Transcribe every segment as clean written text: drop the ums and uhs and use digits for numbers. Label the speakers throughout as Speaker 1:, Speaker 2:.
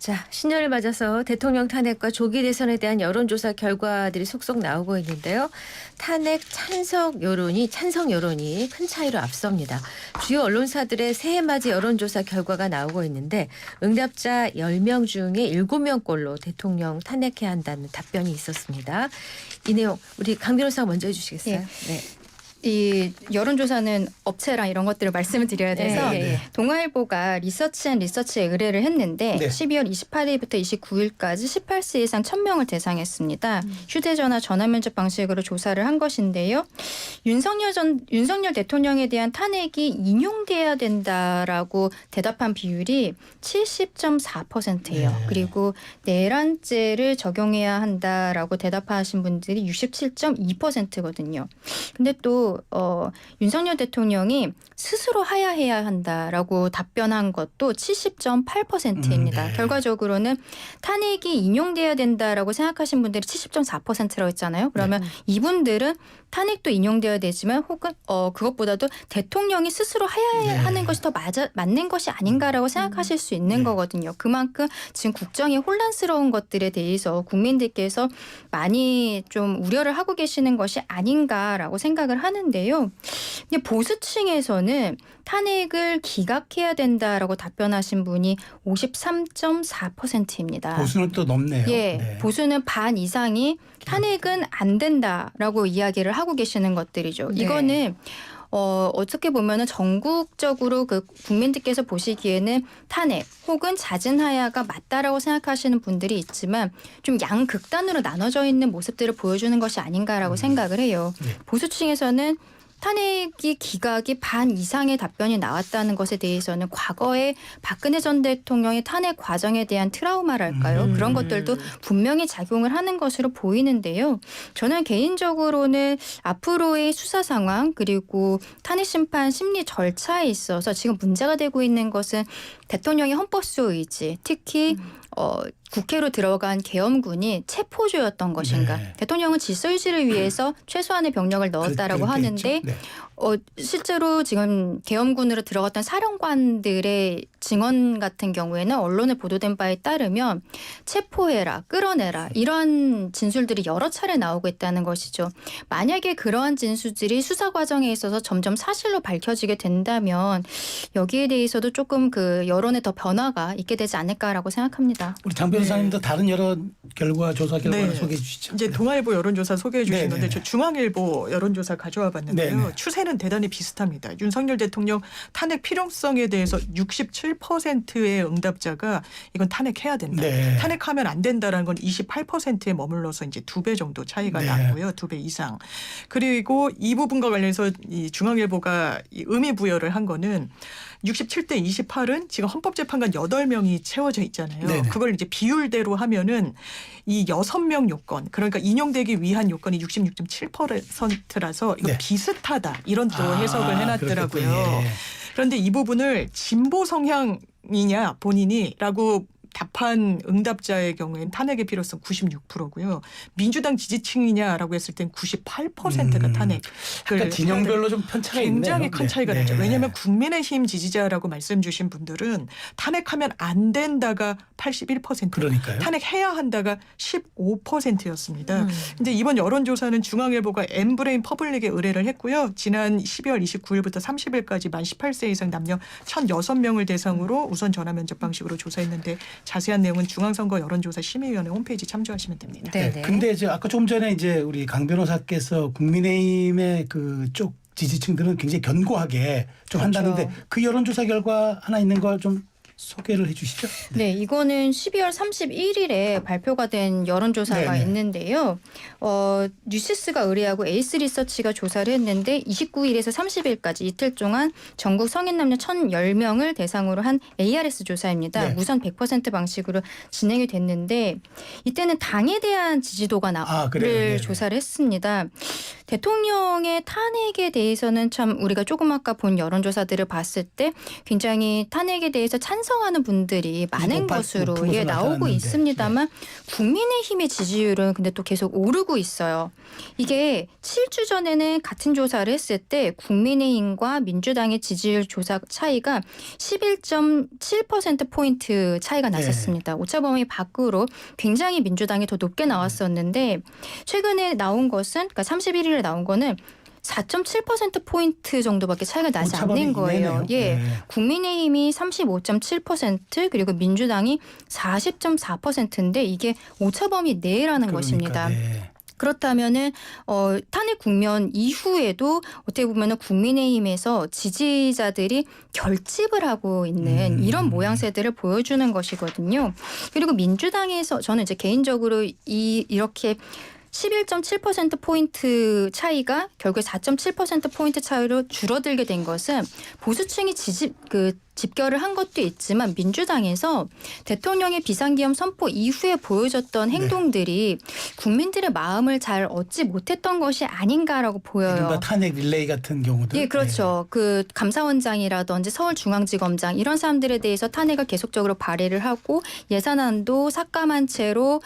Speaker 1: 자, 신년을 맞아서 대통령 탄핵과 조기 대선에 대한 여론조사 결과들이 속속 나오고 있는데요. 탄핵 찬성 여론이 큰 차이로 앞섭니다. 주요 언론사들의 새해맞이 여론조사 결과가 나오고 있는데 응답자 10명 중에 7명꼴로 대통령 탄핵해야 한다는 답변이 있었습니다. 이 내용 우리 강 변호사가 먼저 해주시겠어요? 네.
Speaker 2: 이 여론조사는 업체랑 이런 것들을 말씀을 드려야 돼서 동아일보가 리서치에 의뢰를 했는데 12월 28일부터 29일까지 18세 이상 1000명을 대상했습니다. 휴대전화 전화면접 방식으로 조사를 한 것인데요. 윤석열 대통령에 대한 탄핵이 인용돼야 된다라고 대답한 비율이 70.4%예요. 그리고 내란죄를 적용해야 한다라고 대답하신 분들이 67.2%거든요. 근데 또 윤석열 대통령이 스스로 하야해야 한다라고 답변한 것도 70.8%입니다. 결과적으로는 탄핵이 인용돼야 된다라고 생각하신 분들이 70.4%라고 했잖아요. 그러면 이분들은 탄핵도 인용되어야 되지만 혹은 그것보다도 대통령이 스스로 하야하는 것이 더 맞는 것이 아닌가라고 생각하실 수 있는 거거든요. 그만큼 지금 국정이 혼란스러운 것들에 대해서 국민들께서 많이 좀 우려를 하고 계시는 것이 아닌가라고 생각을 하는데요. 근데 보수층에서는 탄핵을 기각해야 된다라고 답변하신 분이 53.4%입니다.
Speaker 3: 보수는 또 높네요.
Speaker 2: 예, 보수는 반 이상이 탄핵은 안 된다라고 이야기를 하고 계시는 것들이죠. 이거는 어떻게 보면은 전국적으로 그 국민들께서 보시기에는 탄핵 혹은 잦은 하야가 맞다라고 생각하시는 분들이 있지만 좀 양극단으로 나눠져 있는 모습들을 보여주는 것이 아닌가라고 생각을 해요. 보수층에서는 탄핵이 기각이 반 이상의 답변이 나왔다는 것에 대해서는 과거에 박근혜 전 대통령의 탄핵 과정에 대한 트라우마랄까요? 그런 것들도 분명히 작용을 하는 것으로 보이는데요. 저는 개인적으로는 앞으로의 수사 상황 그리고 탄핵 심판 심리 절차에 있어서 지금 문제가 되고 있는 것은 대통령의 헌법수호 의지, 특히 국회로 들어간 계엄군이 체포조였던 것인가. 대통령은 질서 유지를 위해서 최소한의 병력을 넣었다라고 하는데 실제로 지금 계엄군으로 들어갔던 사령관들의 증언 같은 경우에는 언론에 보도된 바에 따르면 체포해라, 끌어내라 이런 진술들이 여러 차례 나오고 있다는 것이죠. 만약에 그러한 진술들이 수사 과정에 있어서 점점 사실로 밝혀지게 된다면 여기에 대해서도 조금 그 여론에 더 변화가 있게 되지 않을까라고 생각합니다.
Speaker 3: 우리 장 변호사님도 다른 여러 조사 결과를 소개해 주시죠.
Speaker 4: 이제 동아일보 여론조사 소개해 주신 건데 저 중앙일보 여론조사 가져와 봤는데요. 추세는 대단히 비슷합니다. 윤석열 대통령 탄핵 필요성에 대해서 67%의 응답자가 이건 탄핵해야 된다. 탄핵하면 안 된다라는 건 28%에 머물러서 이제 2배 정도 차이가 났고요. 2배 이상. 그리고 이 부분과 관련해서 이 중앙일보가 이 의미 부여를 한 거는 67대 28은 지금 헌법재판관 8명이 채워져 있잖아요. 그걸 이제 비율대로 하면은 이 6명 요건 그러니까 인용되기 위한 요건이 66.7%라서 이거 비슷하다 이런 또 해석을 해놨더라고요. 그런데 이 부분을 진보 성향이냐 본인이라고 답한 응답자의 경우에는 탄핵의 필요성 96%고요. 민주당 지지층이냐라고 했을 땐 98%가 탄핵.
Speaker 3: 그러니까 진영별로 좀 편차가 있네요.
Speaker 4: 굉장히 큰 차이가 났죠. 왜냐하면 국민의힘 지지자라고 말씀 주신 분들은 탄핵하면 안 된다가 81%.
Speaker 3: 그러니까요.
Speaker 4: 탄핵해야 한다가 15%였습니다. 근데 이번 여론조사는 중앙일보가 엠브레인 퍼블릭에 의뢰를 했고요. 지난 12월 29일부터 30일까지 만 18세 이상 남녀 1,006명을 대상으로 우선 전화 면접 방식으로 조사했는데 자세한 내용은 중앙선거 여론조사 심의위원회 홈페이지 참조하시면 됩니다.
Speaker 3: 근데 아까 조금 전에 이제 우리 강 변호사께서 국민의힘의 그쪽 지지층들은 굉장히 견고하게 좀 한다는데 그 여론조사 결과 하나 있는 걸 좀 소개를 해 주시죠.
Speaker 2: 네, 이거는 12월 31일에 발표가 된 여론조사가 있는데요. 뉴시스가 의뢰하고 에이스 리서치가 조사를 했는데 29일에서 30일까지 이틀 동안 전국 성인 남녀 1,010명을 대상으로 한 ARS 조사입니다. 무선 100% 방식으로 진행이 됐는데 이때는 당에 대한 지지도가 조사를 했습니다. 대통령의 탄핵에 대해서는 참 우리가 조금 아까 본 여론조사들을 봤을 때 굉장히 탄핵에 대해서 찬성 찬성하는 분들이 많은
Speaker 3: 2%,
Speaker 2: 것으로
Speaker 3: 8%
Speaker 2: 나오고
Speaker 3: 나타났는데.
Speaker 2: 있습니다만 국민의힘의 지지율은 근데 또 계속 오르고 있어요. 이게 7주 전에는 같은 조사를 했을 때 국민의힘과 민주당의 지지율 조사 차이가 11.7%포인트 차이가 났었습니다. 오차범위 밖으로 굉장히 민주당이 더 높게 나왔었는데 최근에 나온 것은 그러니까 31일에 나온 거는 4.7%포인트 정도밖에 차이가 나지 않는 거예요.
Speaker 3: 이내네요.
Speaker 2: 예.
Speaker 3: 네.
Speaker 2: 국민의힘이 35.7% 그리고 민주당이 40.4%인데 이게 오차범위 내라는
Speaker 3: 그러니까,
Speaker 2: 것입니다.
Speaker 3: 네.
Speaker 2: 그렇다면은 탄핵 국면 이후에도 어떻게 보면은 국민의힘에서 지지자들이 결집을 하고 있는 이런 모양새들을 보여주는 것이거든요. 그리고 민주당에서 저는 이제 개인적으로 이렇게 11.7%포인트 차이가 결국에 4.7%포인트 차이로 줄어들게 된 것은 보수층이 집결을 한 것도 있지만 민주당에서 대통령의 비상계엄 선포 이후에 보여줬던 행동들이 국민들의 마음을 잘 얻지 못했던 것이 아닌가라고 보여요.
Speaker 3: 이른바 탄핵 릴레이 같은 경우들.
Speaker 2: 예, 그렇죠. 그 감사원장이라든지 서울중앙지검장 이런 사람들에 대해서 탄핵을 계속적으로 발의를 하고 예산안도 삭감한 채로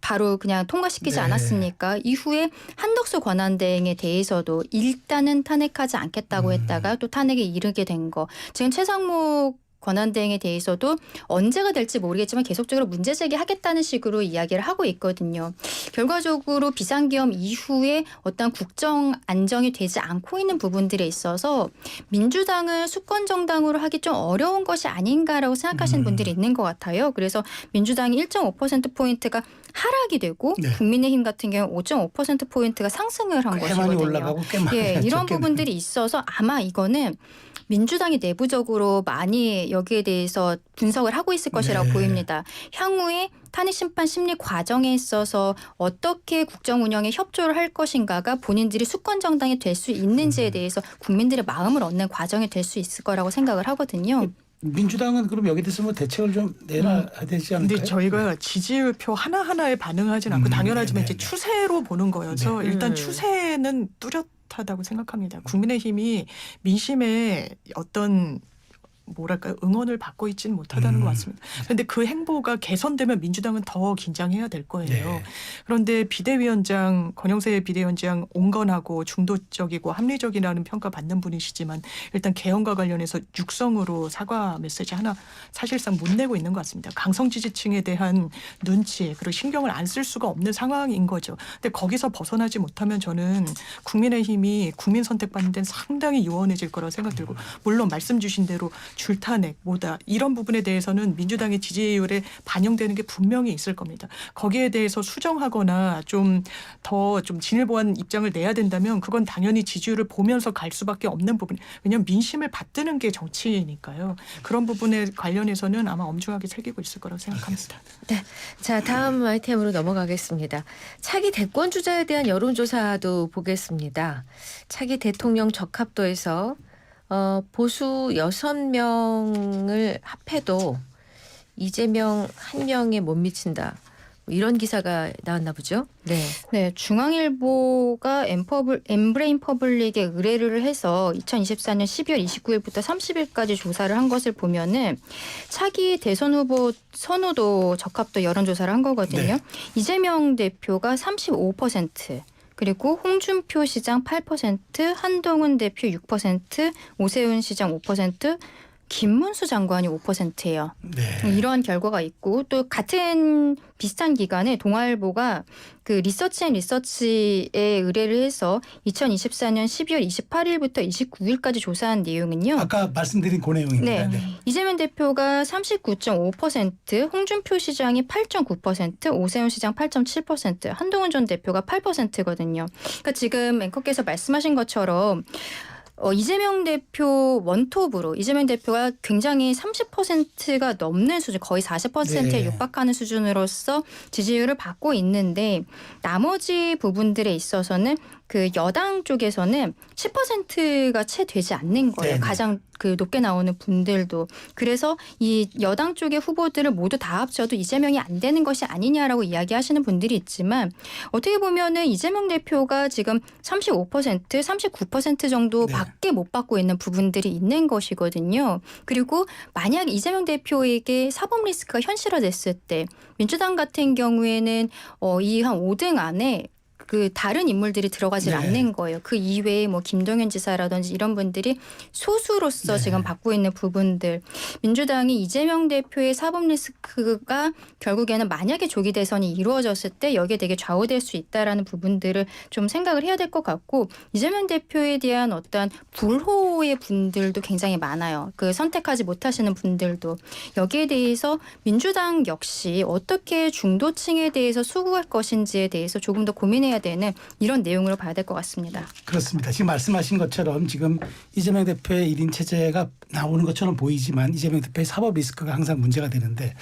Speaker 2: 바로 그냥 통과시키지
Speaker 3: 네.
Speaker 2: 않았습니까? 이후에 한덕수 권한대행에 대해서도 일단은 탄핵하지 않겠다고 했다가 또 탄핵에 이르게 된 거. 지금 최상목 권한대행에 대해서도 언제가 될지 모르겠지만 계속적으로 문제 제기하겠다는 식으로 이야기를 하고 있거든요. 결과적으로 비상계엄 이후에 어떤 국정 안정이 되지 않고 있는 부분들에 있어서 민주당을 수권정당으로 하기 좀 어려운 것이 아닌가라고 생각하시는 분들이 있는 것 같아요. 그래서 민주당이 1.5%포인트가 하락이 되고
Speaker 3: 네.
Speaker 2: 국민의힘 같은 경우 5.5%포인트가 상승을 한
Speaker 3: 꽤
Speaker 2: 것이거든요.
Speaker 3: 많이 올라가고 꽤 많이
Speaker 2: 예, 이런
Speaker 3: 적게
Speaker 2: 부분들이 있어서 아마 이거는 민주당이 내부적으로 많이 여기에 대해서 분석을 하고 있을 것이라고
Speaker 3: 네.
Speaker 2: 보입니다. 향후에 탄핵 심판 심리 과정에 있어서 어떻게 국정 운영에 협조를 할 것인가가 본인들이 수권 정당이 될 수 있는지에 대해서 국민들의 마음을 얻는 과정이 될 수 있을 거라고 생각을 하거든요.
Speaker 3: 민주당은 그럼 여기 대해서 뭐 대책을 좀 내놔야 되지 않을까요?
Speaker 4: 근데 저희가 지지율표 하나하나에 반응하진 않고 당연하지만 이제
Speaker 3: 네.
Speaker 4: 추세로 보는 거여서
Speaker 3: 네.
Speaker 4: 일단 추세는 뚜렷하다고 생각합니다. 국민의힘이 민심에 어떤 뭐랄까요 응원을 받고 있지는 못하다는 것 같습니다. 그런데 그 행보가 개선되면 민주당은 더 긴장해야 될 거예요.
Speaker 3: 네.
Speaker 4: 그런데 비대위원장 권영세 비대위원장 온건하고 중도적이고 합리적이라는 평가 받는 분이시지만 일단 개헌과 관련해서 육성으로 사과 메시지 하나 사실상 못 내고 있는 것 같습니다. 강성 지지층에 대한 눈치 그리고 신경을 안 쓸 수가 없는 상황인 거죠. 근데 거기서 벗어나지 못하면 저는 국민의힘이 국민 선택받는 데는 상당히 요원해질 거라고 생각 들고 물론 말씀 주신 대로 줄탄핵 뭐다 이런 부분에 대해서는 민주당의 지지율에 반영되는 게 분명히 있을 겁니다. 거기에 대해서 수정하거나 좀 더 좀 진일보한 입장을 내야 된다면 그건 당연히 지지율을 보면서 갈 수밖에 없는 부분. 왜냐하면 민심을 받드는 게 정치니까요. 그런 부분에 관련해서는 아마 엄중하게 새기고 있을 거라고 생각합니다.
Speaker 1: 네. 자, 다음 아이템으로 넘어가겠습니다. 차기 대권 주자에 대한 여론조사도 보겠습니다. 차기 대통령 적합도에서 보수 6명을 합해도 이재명 1명에 못 미친다. 이런 기사가 나왔나 보죠. 네.
Speaker 2: 네, 중앙일보가 엠브레인 퍼블릭에 의뢰를 해서 2024년 12월 29일부터 30일까지 조사를 한 것을 보면은 차기 대선 후보 선호도 적합도 여론조사를 한 거거든요.
Speaker 3: 네.
Speaker 2: 이재명 대표가 35%. 그리고 홍준표 시장 8%, 한동훈 대표 6%, 오세훈 시장 5%, 김문수 장관이 5%예요.
Speaker 3: 네.
Speaker 2: 이런 결과가 있고 또 같은 비슷한 기간에 동아일보가 그 리서치에 의뢰를 해서 2024년 12월 28일부터 29일까지 조사한 내용은요.
Speaker 3: 아까 말씀드린 그 내용입니다.
Speaker 2: 네.
Speaker 3: 네.
Speaker 2: 이재명 대표가 39.5%, 홍준표 시장이 8.9%, 오세훈 시장 8.7%, 한동훈 전 대표가 8%거든요. 그러니까 지금 앵커께서 말씀하신 것처럼 이재명 대표 원톱으로 이재명 대표가 굉장히 30%가 넘는 수준 거의 40%에
Speaker 3: 네.
Speaker 2: 육박하는 수준으로서 지지율을 받고 있는데 나머지 부분들에 있어서는 그 여당 쪽에서는 10%가 채 되지 않는 거예요.
Speaker 3: 네.
Speaker 2: 가장 그 높게 나오는 분들도. 그래서 이 여당 쪽의 후보들을 모두 다 합쳐도 이재명이 안 되는 것이 아니냐라고 이야기하시는 분들이 있지만 어떻게 보면은 이재명 대표가 지금 35%, 39% 정도
Speaker 3: 네.
Speaker 2: 밖에 못 받고 있는 부분들이 있는 것이거든요. 그리고 만약 이재명 대표에게 사법 리스크가 현실화됐을 때 민주당 같은 경우에는 이 한 5등 안에 그 다른 인물들이 들어가질
Speaker 3: 네.
Speaker 2: 않는 거예요. 그 이외에 뭐 김동연 지사라든지 이런 분들이 소수로서
Speaker 3: 네.
Speaker 2: 지금 받고 있는 부분들. 민주당이 이재명 대표의 사법 리스크가 결국에는 만약에 조기 대선이 이루어졌을 때 여기에 되게 좌우될 수 있다라는 부분들을 좀 생각을 해야 될 것 같고 이재명 대표에 대한 어떤 불호의 분들도 굉장히 많아요. 그 선택하지 못하시는 분들도. 여기에 대해서 민주당 역시 어떻게 중도층에 대해서 수긍할 것인지에 대해서 조금 더 고민해야 되는 이런 내용으로 봐야 될 것 같습니다.
Speaker 3: 그렇습니다. 지금 말씀하신 것처럼 지금 이재명 대표의 1인 체제가 나오는 것처럼 보이지만 이재명 대표의 사법 리스크가 항상 문제가 되는데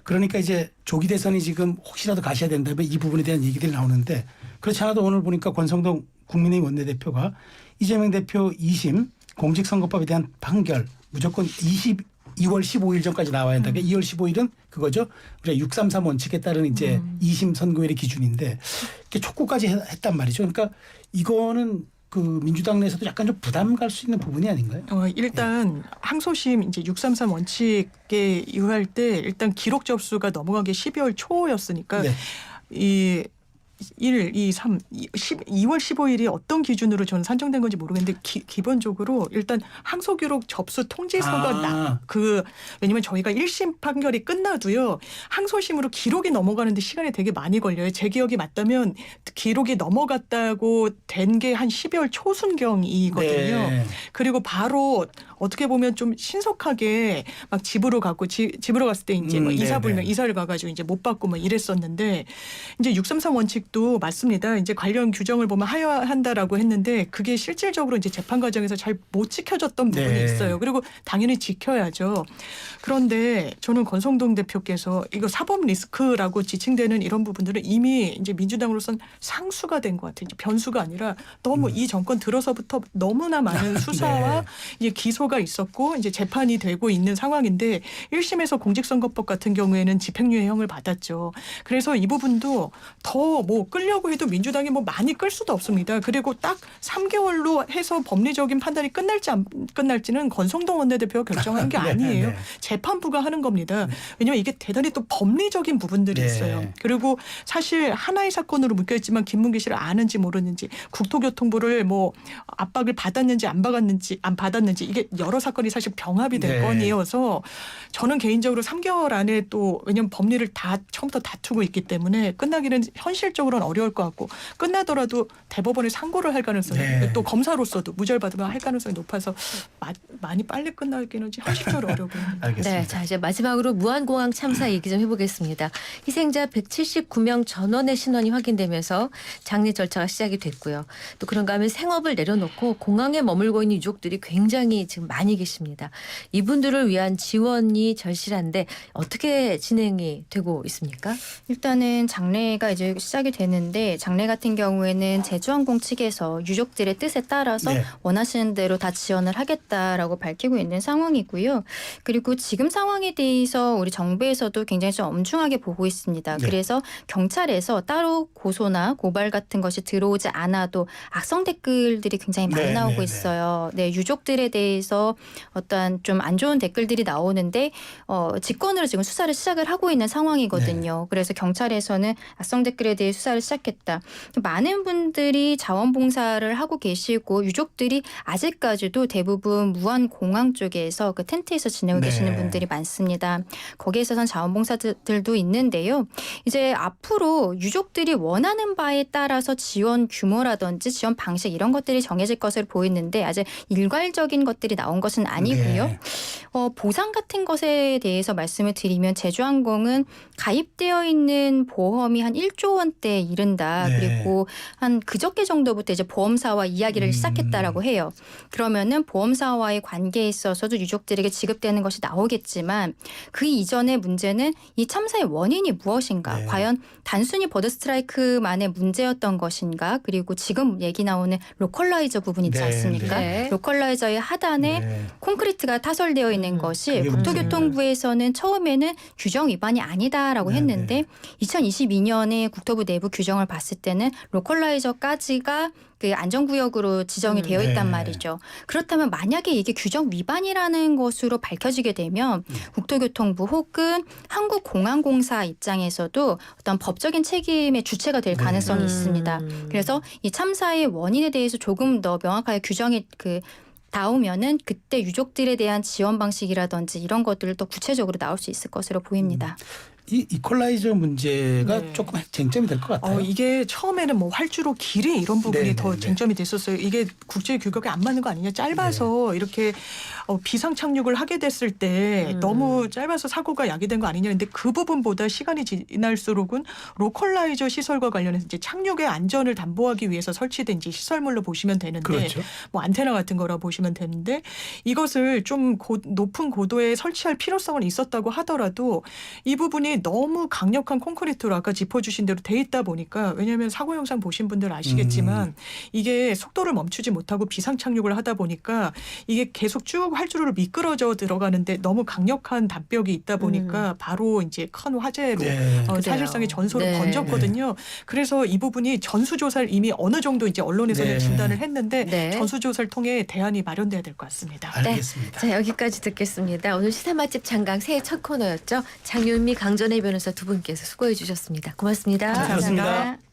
Speaker 3: 그러니까 이제 조기 대선이 지금 혹시라도 가셔야 된다면 이 부분에 대한 얘기들이 나오는데 그렇지 않아도 오늘 보니까 권성동 국민의힘 원내대표가 이재명 대표 2심 공직선거법에 대한 판결 무조건 2월 15일 전까지 나와야 한다. 그러니까 2월 15일은 그거죠. 우리가 633 원칙에 따른 이제 2심 선고일의 기준인데 이렇게 촉구까지 했단 말이죠. 그러니까 이거는 그 민주당 내에서도 약간 좀 부담 갈 수 있는 부분이 아닌가요?
Speaker 4: 일단 항소심 이제 633 원칙에 의할 때 일단 기록 접수가 넘어간 게 12월 초였으니까
Speaker 3: 네.
Speaker 4: 이 1, 2, 3, 2월 15일이 어떤 기준으로 저는 산정된 건지 모르겠는데 기본적으로 일단 항소 기록 접수 통지서가 왜냐면 저희가 1심 판결이 끝나도요. 항소심으로 기록이 넘어가는데 시간이 되게 많이 걸려요. 제 기억이 맞다면 기록이 넘어갔다고 된 게 한 12월 초순경이거든요.
Speaker 3: 네.
Speaker 4: 그리고 바로 어떻게 보면 좀 신속하게 막 집으로 갔고 집으로 갔을 때 이제 뭐 이사불명 이사를 가가지고 이제 못 받고 뭐 이랬었는데 이제 633 원칙도 맞습니다. 이제 관련 규정을 보면 하야한다라고 했는데 그게 실질적으로 이제 재판 과정에서 잘 못 지켜졌던 부분이
Speaker 3: 네.
Speaker 4: 있어요. 그리고 당연히 지켜야죠. 그런데 저는 권성동 대표께서 이거 사법 리스크라고 지칭되는 이런 부분들은 이미 이제 민주당으로선 상수가 된 것 같아요. 이제 변수가 아니라 너무 이 정권 들어서부터 너무나 많은 수사와
Speaker 3: 네.
Speaker 4: 이제 기소가 있었고 이제 재판이 되고 있는 상황인데 1심에서 공직선거법 같은 경우에는 집행유예형을 받았죠. 그래서 이 부분도 더 뭐 끌려고 해도 민주당이 뭐 많이 끌 수도 없습니다. 그리고 딱 3개월로 해서 법리적인 판단이 끝날지 안 끝날지는 권성동 원내대표가 결정하는 게 아니에요.
Speaker 3: 네.
Speaker 4: 재판부가 하는 겁니다. 왜냐하면 이게 대단히 또 법리적인 부분들이
Speaker 3: 네.
Speaker 4: 있어요. 그리고 사실 하나의 사건으로 묶여있지만 김문기 씨를 아는지 모르는지 국토교통부를 뭐 압박을 받았는지 안 받았는지 이게 여러 사건이 사실 병합이 될
Speaker 3: 네.
Speaker 4: 건이어서 저는 개인적으로 3개월 안에 또 왜냐하면 법리를 다 처음부터 다투고 있기 때문에 끝나기는 현실적으로는 어려울 것 같고 끝나더라도 대법원에 상고를 할 가능성이
Speaker 3: 네.
Speaker 4: 또 검사로서도 무죄받으면 할 가능성이 높아서 많이 빨리 끝나기는 현실적으로 어려워 보입니다.
Speaker 3: 알겠습니다.
Speaker 1: 네, 자 이제 마지막으로 무한공항 참사 얘기 좀 해보겠습니다. 희생자 179명 전원의 신원이 확인되면서 장례 절차가 시작이 됐고요. 또 그런가 하면 생업을 내려놓고 공항에 머물고 있는 유족들이 굉장히 지금 많이 계십니다. 이분들을 위한 지원이 절실한데 어떻게 진행이 되고 있습니까?
Speaker 2: 일단은 장례가 이제 시작이 되는데 장례 같은 경우에는 제주항공 측에서 유족들의 뜻에 따라서
Speaker 3: 네.
Speaker 2: 원하시는 대로 다 지원을 하겠다라고 밝히고 있는 상황이고요. 그리고 지금 상황에 대해서 우리 정부에서도 굉장히 좀 엄중하게 보고 있습니다.
Speaker 3: 네.
Speaker 2: 그래서 경찰에서 따로 고소나 고발 같은 것이 들어오지 않아도 악성 댓글들이 굉장히 많이
Speaker 3: 네,
Speaker 2: 나오고
Speaker 3: 네,
Speaker 2: 있어요. 네, 유족들에 대해서 어떤 좀 안 좋은 댓글들이 나오는데 직권으로 지금 수사를 시작을 하고 있는 상황이거든요. 그래서 경찰에서는 악성 댓글에 대해 수사를 시작했다. 많은 분들이 자원봉사를 하고 계시고 유족들이 아직까지도 대부분 무안공항 쪽에서 그 텐트에서 지내고
Speaker 3: 네.
Speaker 2: 계시는 분들이 많습니다. 거기에 있어서는 자원봉사들도 있는데요. 이제 앞으로 유족들이 원하는 바에 따라서 지원 규모라든지 지원 방식 이런 것들이 정해질 것으로 보이는데 아직 일괄적인 것들이 나온 것은 아니고요.
Speaker 3: 네.
Speaker 2: 보상 같은 것에 대해서 말씀을 드리면 제주항공은 가입되어 있는 보험이 한 1조 원대 데에 이른다.
Speaker 3: 네.
Speaker 2: 그리고 한 그저께 정도부터 이제 보험사와 이야기를 시작했다라고 해요. 그러면은 보험사와의 관계에 있어서도 유족들에게 지급되는 것이 나오겠지만 그 이전의 문제는 이 참사의 원인이 무엇인가?
Speaker 3: 네.
Speaker 2: 과연 단순히 버드 스트라이크만의 문제였던 것인가? 그리고 지금 얘기 나오는 로컬라이저 부분 있지
Speaker 3: 네,
Speaker 2: 않습니까?
Speaker 1: 네.
Speaker 2: 로컬라이저의 하단에
Speaker 3: 네.
Speaker 2: 콘크리트가 타설되어 있는 것이
Speaker 3: 그게
Speaker 2: 국토교통부에서는 처음에는 규정 위반이 아니다라고
Speaker 3: 네,
Speaker 2: 했는데 2022년에 국토부 내부 규정을 봤을 때는 로컬라이저까지가 그 안전구역으로 지정이 되어 있단
Speaker 3: 네.
Speaker 2: 말이죠. 그렇다면 만약에 이게 규정 위반이라는 것으로 밝혀지게 되면 국토교통부 혹은 한국공항공사 입장에서도 어떤 법적인 책임의 주체가 될
Speaker 3: 네.
Speaker 2: 가능성이 있습니다. 그래서 이 참사의 원인에 대해서 조금 더 명확하게 규정이 나오면은 그때 유족들에 대한 지원 방식이라든지 이런 것들을 더 구체적으로 나올 수 있을 것으로 보입니다.
Speaker 3: 이 이퀄라이저 문제가
Speaker 4: 네.
Speaker 3: 조금 쟁점이 될 것 같아요.
Speaker 4: 이게 처음에는 뭐 활주로 길이 이런 부분이
Speaker 3: 네,
Speaker 4: 더
Speaker 3: 네,
Speaker 4: 쟁점이 됐었어요. 이게 국제 규격에 안 맞는 거 아니냐. 짧아서 이렇게 비상 착륙을 하게 됐을 때 너무 짧아서 사고가 야기된 거 아니냐. 근데 그 부분보다 시간이 지날수록은 로컬라이저 시설과 관련해서 이제 착륙의 안전을 담보하기 위해서 설치된 이제 시설물로 보시면 되는데
Speaker 3: 그렇죠.
Speaker 4: 뭐 안테나 같은 거라 보시면 되는데 이것을 좀 높은 고도에 설치할 필요성은 있었다고 하더라도 이 부분이 너무 강력한 콘크리트로 아까 짚어주신 대로 돼 있다 보니까 왜냐하면 사고 영상 보신 분들 아시겠지만 이게 속도를 멈추지 못하고 비상 착륙을 하다 보니까 이게 계속 쭉 활주로를 미끄러져 들어가는데 너무 강력한 담벽이 있다 보니까 바로 이제 큰 화재로
Speaker 3: 네.
Speaker 4: 사실상의 전소로
Speaker 1: 네.
Speaker 4: 번졌거든요. 그래서 이 부분이 전수조사를 이미 어느 정도 이제 언론에서는
Speaker 3: 네.
Speaker 4: 진단을 했는데
Speaker 1: 네.
Speaker 4: 전수조사를 통해 대안이 마련돼야 될 것 같습니다.
Speaker 3: 알겠습니다.
Speaker 1: 자, 여기까지 듣겠습니다. 오늘 시사 맛집 장강 새해 첫 코너였죠. 장윤미, 강전혜 변호사 두 분께서 수고해 주셨습니다. 고맙습니다.
Speaker 3: 잘 들었습니다.